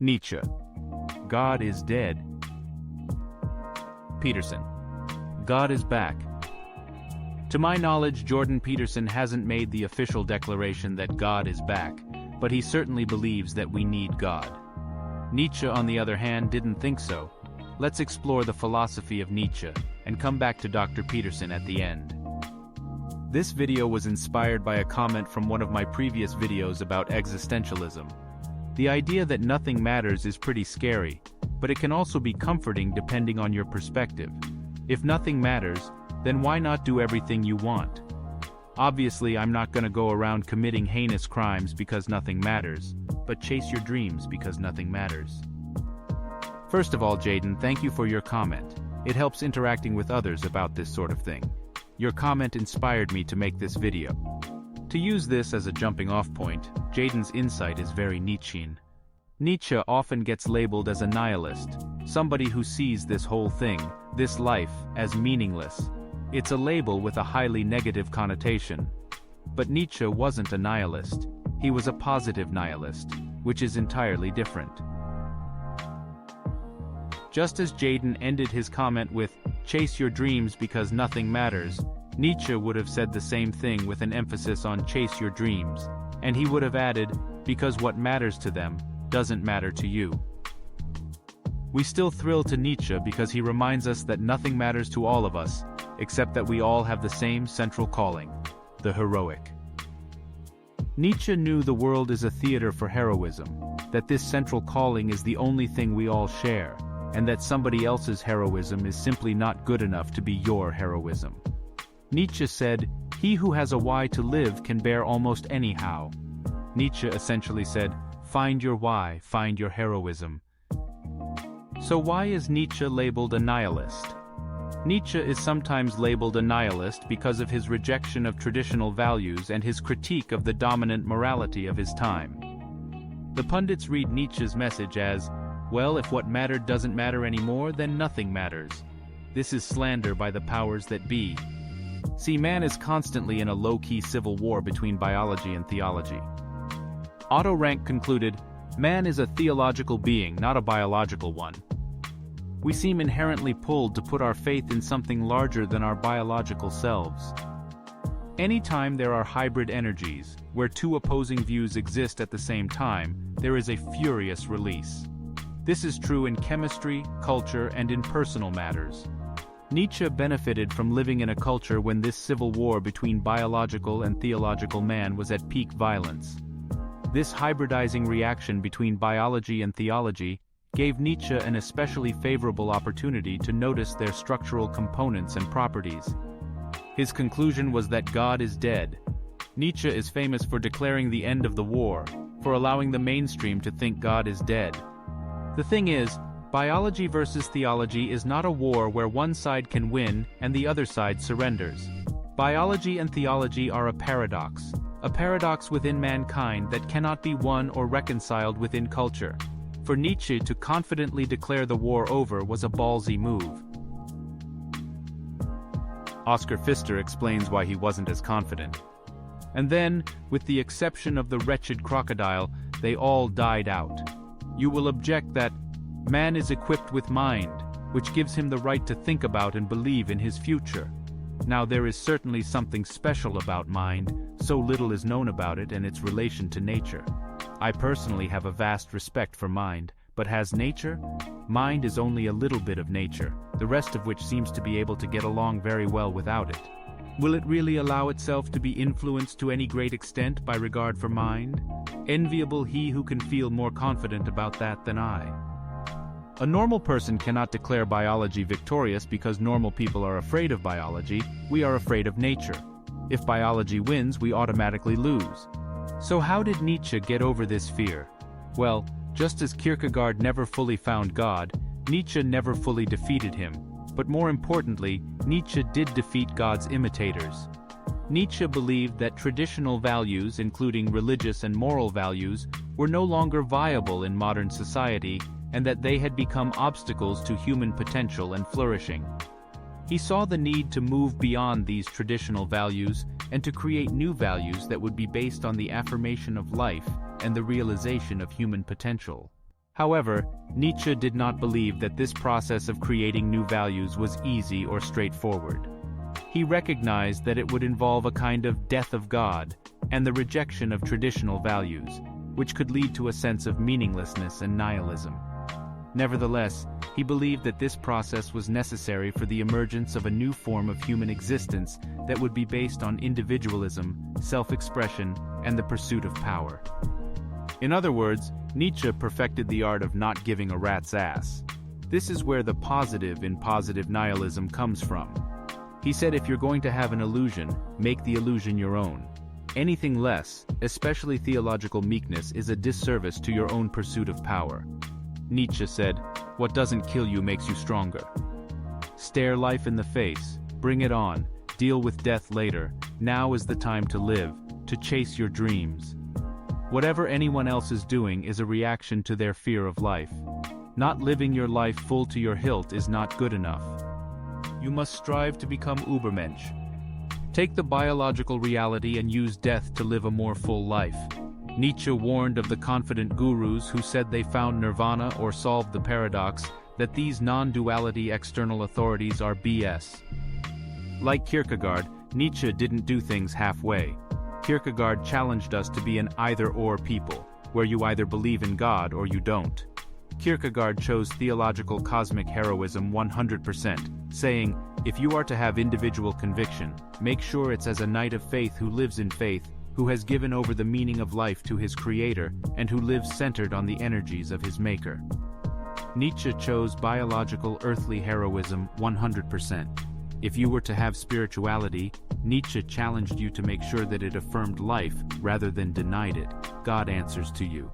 Nietzsche. God is dead. Peterson. God is back. To my knowledge, Jordan Peterson hasn't made the official declaration that God is back, but he certainly believes that we need God. Nietzsche, on the other hand, didn't think so. Let's explore the philosophy of Nietzsche, and come back to Dr. Peterson at the end. This video was inspired by a comment from one of my previous videos about existentialism. The idea that nothing matters is pretty scary, but it can also be comforting depending on your perspective. If nothing matters, then why not do everything you want? Obviously, I'm not gonna go around committing heinous crimes because nothing matters, but chase your dreams because nothing matters. First of all, Jaden, thank you for your comment. It helps interacting with others about this sort of thing. Your comment inspired me to make this video. To use this as a jumping-off point, Jaden's insight is very Nietzschean. Nietzsche often gets labeled as a nihilist, somebody who sees this whole thing, this life, as meaningless. It's a label with a highly negative connotation. But Nietzsche wasn't a nihilist. He was a positive nihilist, which is entirely different. Just as Jaden ended his comment with, "Chase your dreams because nothing matters," Nietzsche would have said the same thing with an emphasis on chase your dreams, and he would have added, because what matters to them doesn't matter to you. We still thrill to Nietzsche because he reminds us that nothing matters to all of us, except that we all have the same central calling, the heroic. Nietzsche knew the world is a theater for heroism, that this central calling is the only thing we all share, and that somebody else's heroism is simply not good enough to be your heroism. Nietzsche said, "He who has a why to live can bear almost any how." Nietzsche essentially said, find your why, find your heroism. So why is Nietzsche labeled a nihilist? Nietzsche is sometimes labeled a nihilist because of his rejection of traditional values and his critique of the dominant morality of his time. The pundits read Nietzsche's message as, well, if what mattered doesn't matter anymore, then nothing matters. This is slander by the powers that be. See, man is constantly in a low-key civil war between biology and theology. Otto Rank concluded, man is a theological being, not a biological one. We seem inherently pulled to put our faith in something larger than our biological selves. Anytime there are hybrid energies, where two opposing views exist at the same time, there is a furious release. This is true in chemistry, culture, and in personal matters. Nietzsche benefited from living in a culture when this civil war between biological and theological man was at peak violence. This hybridizing reaction between biology and theology gave Nietzsche an especially favorable opportunity to notice their structural components and properties. His conclusion was that God is dead. Nietzsche is famous for declaring the end of the war, for allowing the mainstream to think God is dead. The thing is, biology versus theology is not a war where one side can win and the other side surrenders. Biology and theology are a paradox within mankind that cannot be won or reconciled within culture. For Nietzsche to confidently declare the war over was a ballsy move. Oscar Pfister explains why he wasn't as confident. And then, with the exception of the wretched crocodile, they all died out. You will object that man is equipped with mind, which gives him the right to think about and believe in his future. Now there is certainly something special about mind, so little is known about it and its relation to nature. I personally have a vast respect for mind, but has nature? Mind is only a little bit of nature, the rest of which seems to be able to get along very well without it. Will it really allow itself to be influenced to any great extent by regard for mind? Enviable he who can feel more confident about that than I. A normal person cannot declare biology victorious because normal people are afraid of biology, we are afraid of nature. If biology wins, we automatically lose. So how did Nietzsche get over this fear? Well, just as Kierkegaard never fully found God, Nietzsche never fully defeated him. But more importantly, Nietzsche did defeat God's imitators. Nietzsche believed that traditional values, including religious and moral values, were no longer viable in modern society, and that they had become obstacles to human potential and flourishing. He saw the need to move beyond these traditional values and to create new values that would be based on the affirmation of life and the realization of human potential. However, Nietzsche did not believe that this process of creating new values was easy or straightforward. He recognized that it would involve a kind of death of God and the rejection of traditional values, which could lead to a sense of meaninglessness and nihilism. Nevertheless, he believed that this process was necessary for the emergence of a new form of human existence that would be based on individualism, self-expression, and the pursuit of power. In other words, Nietzsche perfected the art of not giving a rat's ass. This is where the positive in positive nihilism comes from. He said if you're going to have an illusion, make the illusion your own. Anything less, especially theological meekness, is a disservice to your own pursuit of power. Nietzsche said, "What doesn't kill you makes you stronger." Stare life in the face, bring it on, deal with death later. Now is the time to live, to chase your dreams. Whatever anyone else is doing is a reaction to their fear of life. Not living your life full to your hilt is not good enough. You must strive to become Übermensch. Take the biological reality and use death to live a more full life. Nietzsche warned of the confident gurus who said they found nirvana or solved the paradox, that these non-duality external authorities are BS. Like Kierkegaard, Nietzsche didn't do things halfway. Kierkegaard challenged us to be an either-or people, where you either believe in God or you don't. Kierkegaard chose theological cosmic heroism 100%, saying, if you are to have individual conviction, make sure it's as a knight of faith who lives in faith, who has given over the meaning of life to his creator, and who lives centered on the energies of his maker. Nietzsche chose biological earthly heroism 100%. If you were to have spirituality, Nietzsche challenged you to make sure that it affirmed life rather than denied it. God answers to you.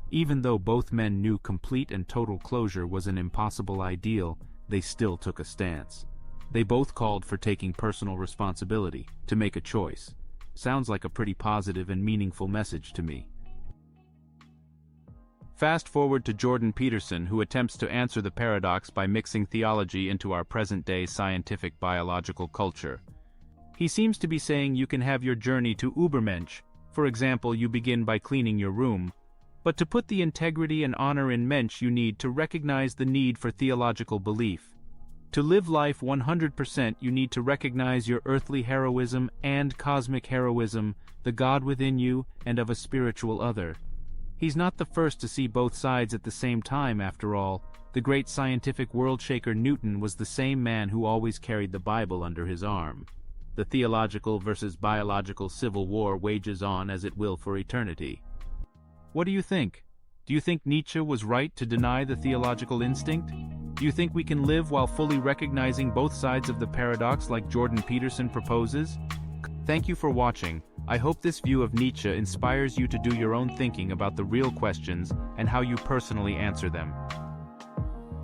Even though both men knew complete and total closure was an impossible ideal, they still took a stance. They both called for taking personal responsibility, to make a choice. Sounds like a pretty positive and meaningful message to me. Fast forward to Jordan Peterson, who attempts to answer the paradox by mixing theology into our present-day scientific biological culture. He seems to be saying you can have your journey to Übermensch. For example, you begin by cleaning your room. But to put the integrity and honor in mensch, you need to recognize the need for theological belief. To live life 100%, you need to recognize your earthly heroism and cosmic heroism, the God within you, and of a spiritual other. He's not the first to see both sides at the same time, after all. The great scientific world-shaker Newton was the same man who always carried the Bible under his arm. The theological versus biological civil war wages on as it will for eternity. What do you think? Do you think Nietzsche was right to deny the theological instinct? Do you think we can live while fully recognizing both sides of the paradox like Jordan Peterson proposes? Thank you for watching. I hope this view of Nietzsche inspires you to do your own thinking about the real questions and how you personally answer them.